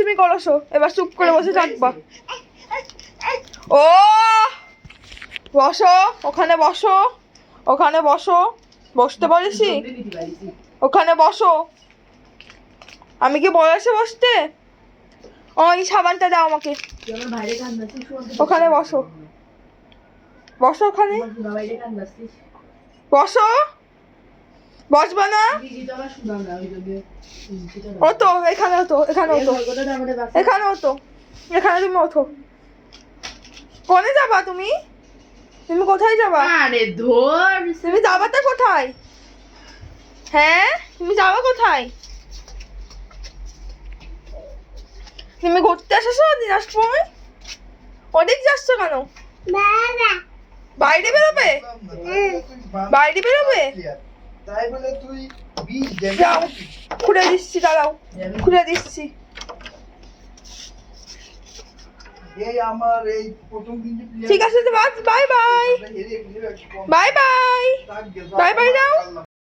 দুষ্টুমি করছো, এবার চুপ করে বসে থাকবা। ও বসো, ওখানে বসো, ওখানে বসো। বসতে বলেছি, ওখানে বসো। আমি কি বলেছি বসতে? ওই সাবানটা দাও আমাকে। ওখানে বসো, বসো ওখানে বসো। বসবা না? ও তো এখানে হতো, এখানে হতো, এখানে হতো, এখানে তুমি ওঠো। কোনে যাবা তুমি? তুমি কোথায় যাবা? আরে ধর, তুমি যাবাটা কোথায়? হ্যাঁ তুমি যাবা কোথায়? তুমি ঘুরতে আসছো দিনাজপুর? ওদিক যাচ্ছ কেন? বাইরে বেরোবে? বাইরে বেরোবে? তাই বলে তুই যাও, খুলে দিচ্ছি, দাঁড়াও, খুলে দিচ্ছি। এই আমার এই প্রথম দিন যে ঠিক আছে, bye bye, bye bye, bye bye, যাও।